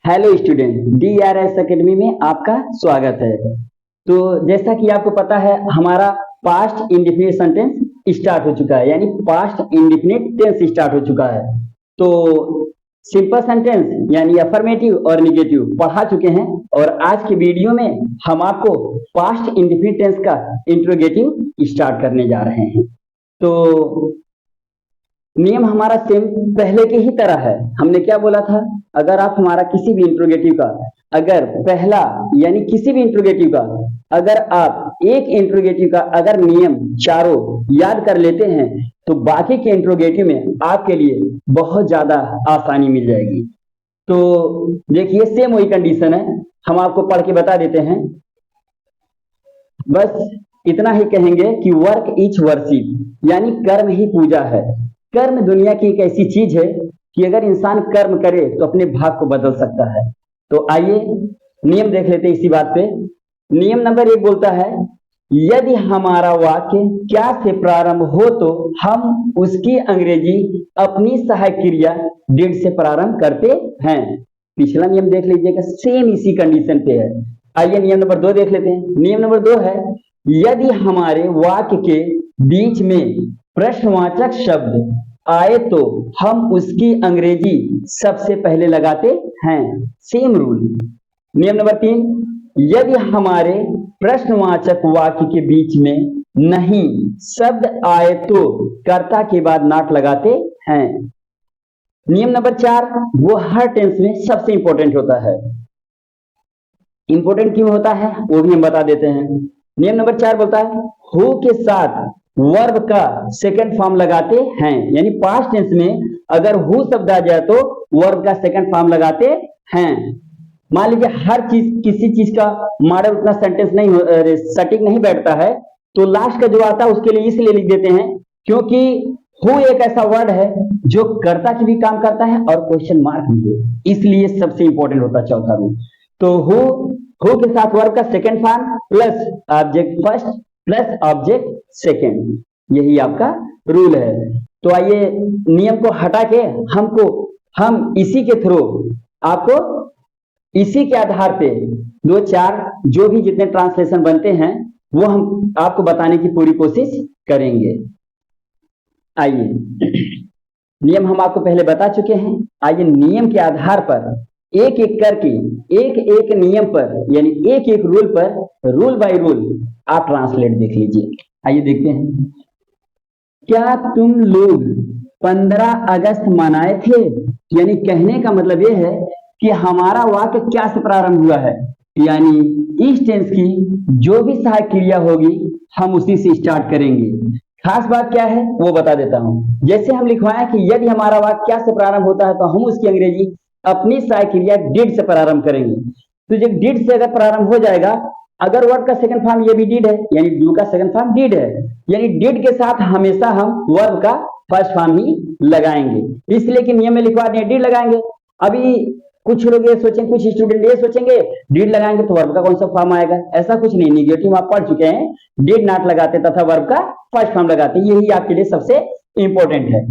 Hello student, DRS academy में आपका स्वागत है। तो जैसा कि आपको पता है, हमारा पास्ट इंडेफिनिट सेंटेंस स्टार्ट हो चुका है, यानी पास्ट इंडेफिनिट टेंस स्टार्ट हो चुका है। तो सिंपल सेंटेंस यानी अफर्मेटिव और निगेटिव पढ़ा चुके हैं, और आज के वीडियो में हम आपको पास्ट इंडेफिनिट टेंस का इंट्रोगेटिव स्टार्ट करने जा रहे हैं। तो नियम हमारा सेम पहले के ही तरह है। हमने क्या बोला था, अगर आप हमारा किसी भी इंट्रोगेटिव का अगर पहला यानी किसी भी इंट्रोगेटिव का अगर आप एक इंट्रोगेटिव का अगर नियम चारों याद कर लेते हैं तो बाकी के इंट्रोगेटिव में आपके लिए बहुत ज्यादा आसानी मिल जाएगी। तो देखिए, सेम वही कंडीशन है, हम आपको पढ़ के बता देते हैं। बस इतना ही कहेंगे कि वर्क इज वर्शिप, यानी कर्म ही पूजा है। कर्म दुनिया की एक ऐसी चीज है कि अगर इंसान कर्म करे तो अपने भाग को बदल सकता है। तो आइए नियम देख लेते हैं इसी बात पे। नियम नंबर 1 बोलता है, यदि हमारा वाक्य क्या से प्रारंभ हो तो हम उसकी अंग्रेजी अपनी सहायक क्रिया डिड से प्रारंभ करते हैं। पिछला नियम देख लीजिएगा, सेम इसी कंडीशन पे है। आइए नियम नंबर 2 देख लेते हैं। नियम नंबर 2 है, यदि हमारे वाक्य के बीच में प्रश्नवाचक शब्द आए तो हम उसकी अंग्रेजी सबसे पहले लगाते हैं। Same rule. नियम नंबर 3, यदि हमारे प्रश्नवाचक वाक्य के बीच में नहीं शब्द आए तो कर्ता के बाद नॉट लगाते हैं। नियम नंबर 4, वो हर टेंस में सबसे इंपॉर्टेंट होता है। इंपॉर्टेंट क्यों होता है वो भी हम बता देते हैं। नियम नंबर 4 बोलता है, हु के साथ वर्ब का सेकंड फॉर्म लगाते हैं, यानी पास्ट टेंस में अगर हु शब्द आ जाए तो वर्ब का सेकंड फॉर्म लगाते हैं। मान लीजिए हर चीज किसी चीज का मॉडल उतना सेंटेंस नहीं सटीक नहीं बैठता है, तो लास्ट का जो आता है उसके लिए इसलिए लिख देते हैं क्योंकि हु एक ऐसा वर्ड है जो कर्ता की भी काम करता है और क्वेश्चन मार्क भी है, इसलिए सबसे इंपॉर्टेंट होता है चौथा रूल। तो हु के साथ वर्ब का second form plus object first plus object second, यही आपका रूल है। तो आइए नियम को हटा के हम इसी के थ्रू आपको इसी के आधार पे 2-4 जो भी जितने ट्रांसलेशन बनते हैं वो हम आपको बताने की पूरी कोशिश करेंगे। आइए, नियम हम आपको पहले बता चुके हैं। आइए नियम के आधार पर एक एक करके एक एक नियम पर यानी एक एक रूल पर रूल बाय रूल आप ट्रांसलेट देख लीजिए। आइए देखते हैं। क्या तुम लोग 15 अगस्त मनाए थे? यानी कहने का मतलब यह है कि हमारा वाक्य क्या से प्रारंभ हुआ है, यानी इस टेंस की जो भी सहायक क्रिया होगी हम उसी से स्टार्ट करेंगे। खास बात क्या है वो बता देता हूं। जैसे हम लिखवाएं कि यदि हमारा वाक्य क्या से प्रारंभ होता है तो हम उसकी अंग्रेजी अपनी सहायक क्रिया डिड से प्रारंभ करेंगे। तो जब डिड से अगर प्रारंभ हो जाएगा, अगर वर्ब का सेकंड फॉर्म ये भी डिड है यानी डू का सेकंड फॉर्म डिड है, यानी डिड के साथ हमेशा हम वर्ब का फर्स्ट फॉर्म ही लगाएंगे। इसलिए कि नियम में लिखवा दिए डिड लगाएंगे। अभी कुछ लोग ये सोचेंगे, कुछ स्टूडेंट ये सोचेंगे डिड लगाएंगे तो वर्ब का कौन सा फॉर्म आएगा। ऐसा कुछ नहीं, निगेटिव आप पढ़ चुके हैं, डिड नॉट लगाते तथा वर्ब का फर्स्ट फॉर्म लगाते, यही आपके लिए सबसे इंपॉर्टेंट है।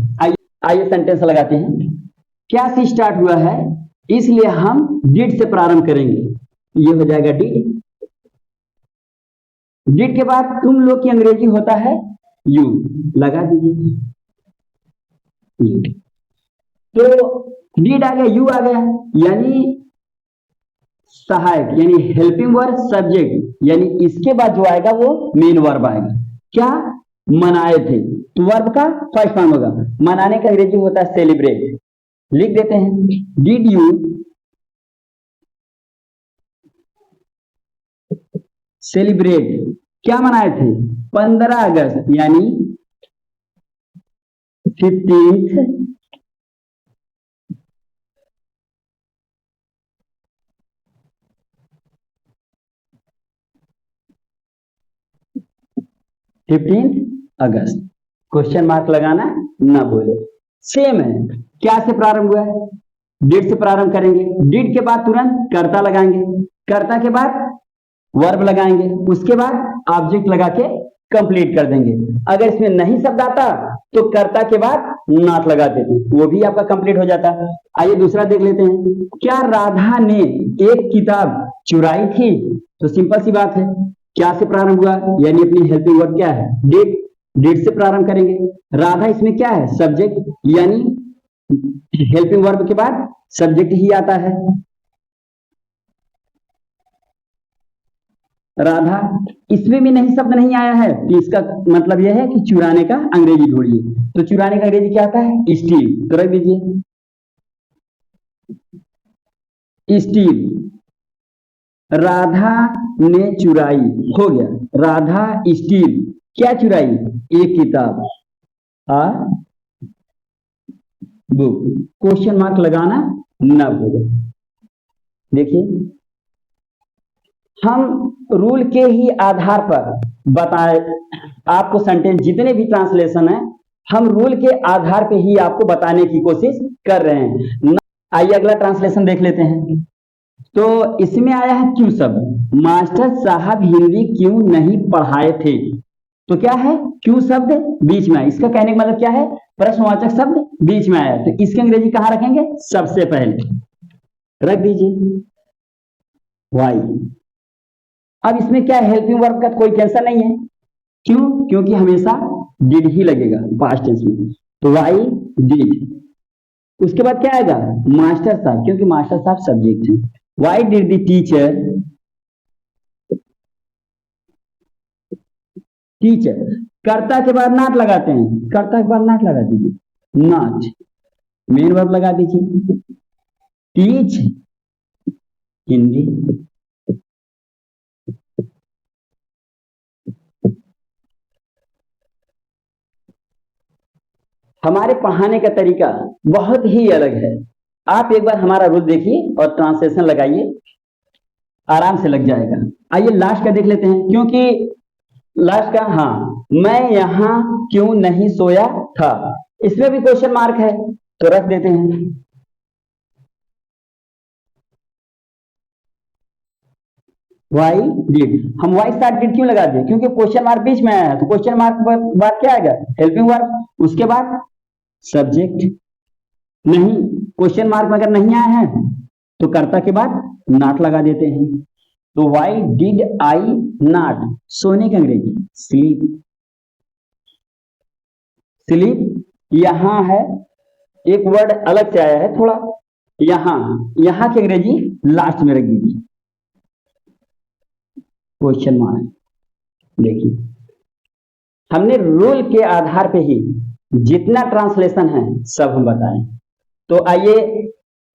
आइए सेंटेंस लगाते हैं। क्या से स्टार्ट हुआ है इसलिए हम डिड से प्रारंभ करेंगे, ये हो जाएगा डिड। डिड के बाद तुम लोग की अंग्रेजी होता है यू, लगा दीजिए यू। तो डिड आ गया, यू आ गया, यानी सहायक यानी हेल्पिंग वर्ब सब्जेक्ट, यानी इसके बाद जो आएगा वो मेन वर्ब आएगा। क्या मनाए थे तो वर्ब का फर्स्ट फॉर्म होगा। मनाने का अंग्रेजी होता है सेलिब्रेट, लिख देते हैं डिड यू सेलिब्रेट, क्या मनाए थे 15 अगस्त यानी 15th अगस्त। क्वेश्चन मार्क लगाना ना भूले। सेम है, क्या से प्रारंभ हुआ है, डिड से प्रारंभ करेंगे। डिड के बाद तुरंत कर्ता लगाएंगे, कर्ता के बाद वर्ब लगाएंगे, उसके बाद ऑब्जेक्ट लगा के कंप्लीट कर देंगे। अगर इसमें नहीं शब्द आता तो कर्ता के बाद नॉट लगा देते, वो भी आपका कंप्लीट हो जाता। आइए दूसरा देख लेते हैं, क्या राधा ने एक किताब चुराई थी? तो सिंपल सी बात है, क्या से प्रारंभ हुआ, यानी अपनी हेल्पिंग वर्ब क्या है, डिड, डिड से प्रारंभ करेंगे। राधा इसमें क्या है, सब्जेक्ट, यानी हेल्पिंग वर्ब के बाद सब्जेक्ट ही आता है। राधा, इसमें भी नहीं शब्द नहीं आया है, तो इसका मतलब यह है कि चुराने का अंग्रेजी ढूंढिए। तो चुराने का अंग्रेजी क्या आता है, स्टील, तो रख दीजिए स्टील। राधा ने चुराई, हो गया, राधा स्टील क्या चुराई, एक किताब, आ बुक। क्वेश्चन मार्क लगाना न भूलें। देखिए, हम रूल के ही आधार पर बताए आपको, सेंटेंस जितने भी ट्रांसलेशन है हम रूल के आधार पे ही आपको बताने की कोशिश कर रहे हैं। आइए अगला ट्रांसलेशन देख लेते हैं। तो इसमें आया है क्यों शब्द, मास्टर साहब हिंदी क्यों नहीं पढ़ाए थे। तो क्या है, क्यों शब्द बीच में आया, इसका कहने का मतलब क्या है, प्रश्नवाचक शब्द बीच में आया, तो इसकी अंग्रेजी कहां रखेंगे, सबसे पहले रख दीजिए वाई। अब इसमें क्या है, हेल्पिंग वर्ब का कोई टेंशन नहीं है, क्यों, क्योंकि हमेशा डिड ही लगेगा पास्ट टेंस में, तो वाई डिड। उसके बाद क्या आएगा, मास्टर साहब, क्योंकि मास्टर साहब सब्जेक्ट है। Why did the teacher, teacher, कर्ता के बाद नॉट लगाते हैं, कर्ता के बाद नॉट लगा दीजिए, नॉट, मेन वर्ब लगा दीजिए, टीच हिंदी। हमारे पढ़ाने का तरीका बहुत ही अलग है। आप एक बार हमारा रूल देखिए और ट्रांसलेशन लगाइए, आराम से लग जाएगा। आइए लास्ट का देख लेते हैं, क्योंकि लास्ट का, हाँ, मैं यहां क्यों नहीं सोया था, इसमें भी क्वेश्चन मार्क है, तो रख देते हैं वाई डिड। हम वाई स्टार्ट डिड क्यों लगा दिए, क्योंकि क्वेश्चन मार्क बीच में आया है, तो क्वेश्चन मार्क बाद क्या आएगा, हेल्पिंग वर्ब, उसके बाद सब्जेक्ट। नहीं, क्वेश्चन मार्क में अगर नहीं आया है तो कर्ता के बाद नॉट लगा देते हैं। तो वाई डिड आई नॉट, सोने की अंग्रेजी स्लीप, स्लीप। यहां है, एक वर्ड अलग से आया है थोड़ा, यहां, यहां की अंग्रेजी लास्ट में रख दीजिए क्वेश्चन मार्क। देखिए, हमने रूल के आधार पे ही जितना ट्रांसलेशन है सब हम बताएं। तो आइए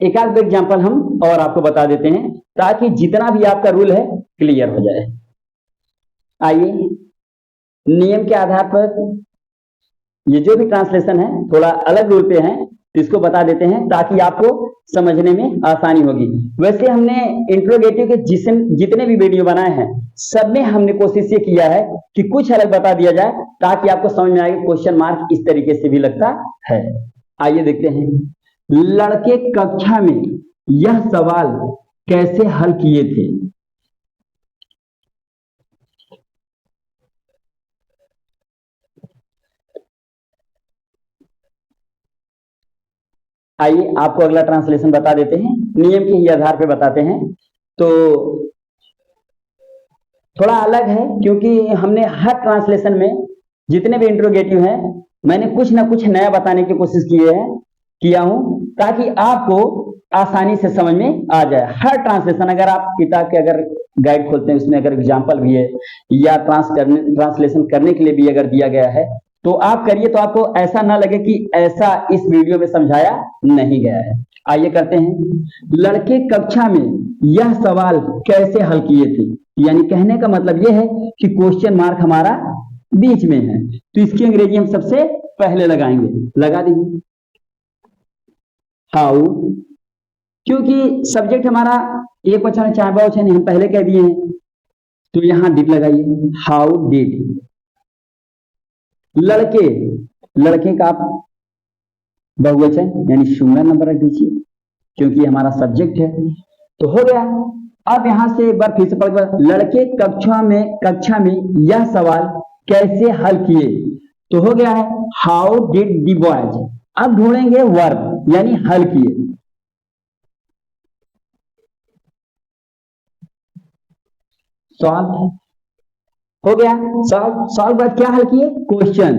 एक आध एग्जांपल हम और आपको बता देते हैं, ताकि जितना भी आपका रूल है क्लियर हो जाए। आइए, नियम के आधार पर ये जो भी ट्रांसलेशन है थोड़ा अलग रूल पे है, तो इसको बता देते हैं ताकि आपको समझने में आसानी होगी। वैसे हमने इंट्रोगेटिव के जितने भी वीडियो बनाए हैं सब में हमने कोशिश ये किया है कि कुछ अलग बता दिया जाए, ताकि आपको समझ में आए क्वेश्चन मार्क इस तरीके से भी लगता है। आइए देखते हैं, लड़के कक्षा में यह सवाल कैसे हल किए थे। आइए आपको अगला ट्रांसलेशन बता देते हैं, नियम के ही आधार पे बताते हैं। तो थोड़ा अलग है, क्योंकि हमने हर ट्रांसलेशन में जितने भी इंट्रोगेटिव हैं मैंने कुछ ना कुछ नया बताने की कोशिश किया हूं, ताकि आपको आसानी से समझ में आ जाए। हर ट्रांसलेशन, अगर आप किताब के अगर गाइड खोलते हैं उसमें अगर एग्जाम्पल भी है या ट्रांसलेशन करने के लिए भी अगर दिया गया है तो आप करिए, तो आपको ऐसा ना लगे कि ऐसा इस वीडियो में समझाया नहीं गया है। आइए करते हैं, लड़के कक्षा में यह सवाल कैसे हल किए थे, यानी कहने का मतलब यह है कि क्वेश्चन मार्क हमारा बीच में है, तो इसकी अंग्रेजी हम सबसे पहले लगाएंगे, लगा दीजिए हाउ, क्योंकि सब्जेक्ट हमारा एक वचन है चाहे बहुवचन है, हम पहले कह दिए हैं, तो यहां डिड लगाइए, हाउ डिड। लड़के, लड़के का आप बहुवचन यानी सिंगुलर नंबर रख दीजिए, क्योंकि हमारा सब्जेक्ट है, तो हो गया। अब यहां से एक बार फिर से पढ़, लड़के कक्षा में यह सवाल कैसे हल किए, तो हो गया है हाउ डिड दी बॉयज। अब ढूंढेंगे वर्ब यानी हल किए। सॉल्व हो गया, सॉल्व सॉल्व बाद क्या हल किए, क्वेश्चन।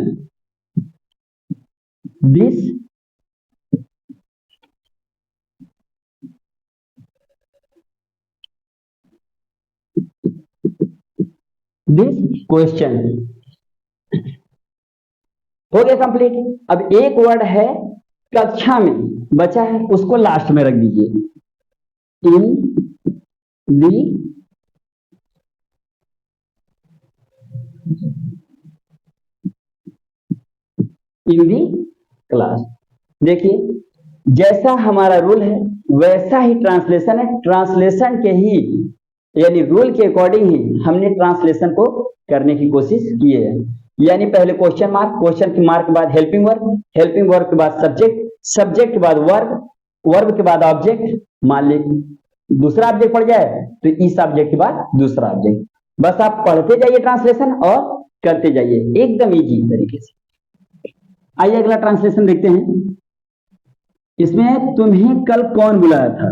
दिस क्वेश्चन हो गया कंप्लीट। अब एक वर्ड है कक्षा में बचा है, उसको लास्ट में रख दीजिए। इन दी क्लास। देखिए जैसा हमारा रूल है वैसा ही ट्रांसलेशन है, ट्रांसलेशन के ही यानी रूल के अकॉर्डिंग ही हमने ट्रांसलेशन को करने की कोशिश की है। यानी पहले क्वेश्चन मार्क, क्वेश्चन के मार्क के बाद हेल्पिंग वर्ब, हेल्पिंग वर्ब के बाद सब्जेक्ट, सब्जेक्ट के बाद वर्ब, वर्ब के बाद ऑब्जेक्ट। मान ली दूसरा ऑब्जेक्ट पड़ जाए तो इस ऑब्जेक्ट के बाद दूसरा ऑब्जेक्ट। बस आप पढ़ते जाइए ट्रांसलेशन और करते जाइए एकदम इजी तरीके से। आइए अगला ट्रांसलेशन देखते हैं। इसमें तुम्हें कल कौन बुलाया था,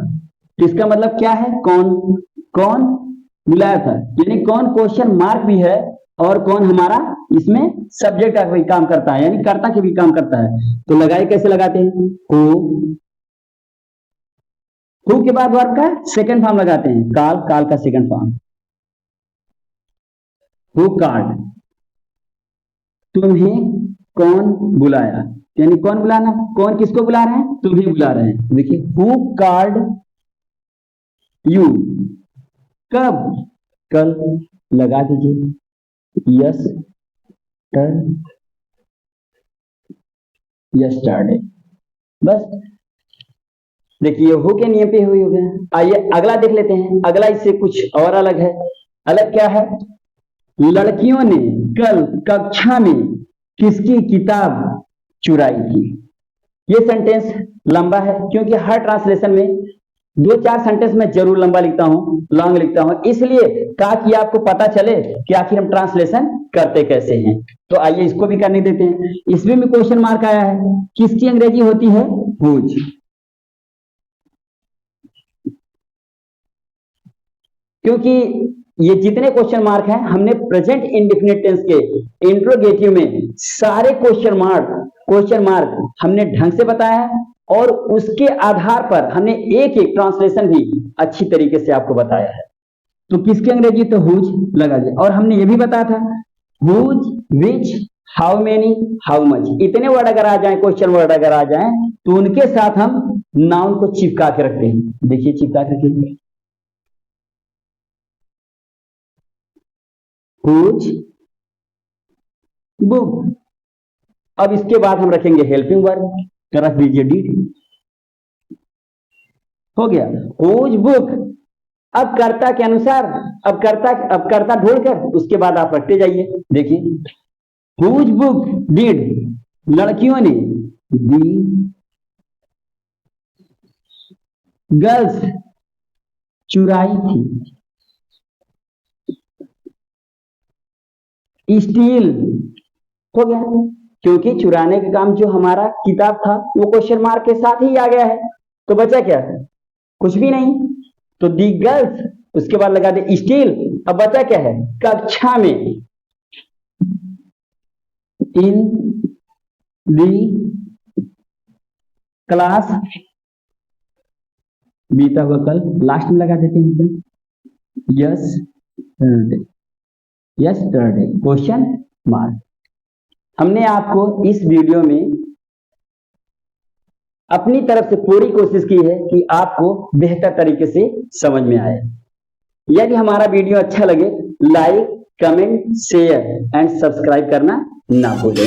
तो इसका मतलब क्या है, कौन कौन बुलाया था, यानी कौन क्वेश्चन मार्क भी है और कौन हमारा इसमें सब्जेक्ट का भी काम करता है, यानी कर्ता के भी काम करता है। तो लगाए कैसे लगाते हैं, हु के बाद वर्ब का सेकंड फॉर्म लगाते हैं, काल, काल का सेकंड फॉर्म, हु कॉल्ड। तुम्हें कौन बुलाया, यानी कौन बुलाना, कौन किसको बुला रहे हैं, तुम्हें बुला रहे हैं। देखिए हु कॉल्ड यू, कब, कल, लगा दीजिए यस यस्टरडे। बस देखिए हु के नियम पे हुई हो गया। आइए अगला देख लेते हैं। अगला इससे कुछ और अलग है। अलग क्या है, लड़कियों ने कल कक्षा में किसकी किताब चुराई थी। ये सेंटेंस लंबा है क्योंकि हर ट्रांसलेशन में 2-4 सेंटेंस में जरूर लंबा लिखता हूं, लॉन्ग लिखता हूं, इसलिए ताकि आपको पता चले कि आखिर हम ट्रांसलेशन करते कैसे हैं। तो आइए इसको भी करने देते हैं। इसमें भी क्वेश्चन मार्क आया है, किसकी अंग्रेजी होती है, हुज। क्योंकि ये जितने क्वेश्चन मार्क हैं हमने प्रेजेंट इंडेफिनिट टेंस के इंट्रोगेटिव में सारे क्वेश्चन मार्क हमने ढंग से बताया है और उसके आधार पर हमने एक एक ट्रांसलेशन भी अच्छी तरीके से आपको बताया है। तो किसकी अंग्रेजी, तो हुज लगा दिया। और हमने ये भी बताया था whose, which, how many, how much, इतने वर्ड अगर आ जाए, क्वेश्चन वर्ड अगर आ जाए तो उनके साथ हम नाउन को चिपका के रखते हैं। देखिए चिपका के रखिए, हुज बुक। अब इसके बाद हम रखेंगे हेल्पिंग वर्ब, रख दीजिए डिड। हो गया हुज बुक। अब कर्ता के अनुसार, अब कर्ता ढूंढकर उसके बाद आप रखते जाइए। देखिए हुज बुक डिड, लड़कियों ने, दी गर्ल्स चुराई थी, स्टील। हो गया क्योंकि चुराने का काम जो हमारा किताब था वो क्वेश्चन मार्क के साथ ही आ गया है, तो बचा क्या, कुछ भी नहीं। तो दी गर्ल्स, उसके बाद लगा दे स्टील। अब बचा क्या है, कक्षा में, इन दी क्लास, बीता हुआ कल लास्ट में लगा देते हैं, यस्टरडे क्वेश्चन मार्क। हमने आपको इस वीडियो में अपनी तरफ से पूरी कोशिश की है कि आपको बेहतर तरीके से समझ में आए। यदि हमारा वीडियो अच्छा लगे like, comment, share and subscribe करना ना भूलें।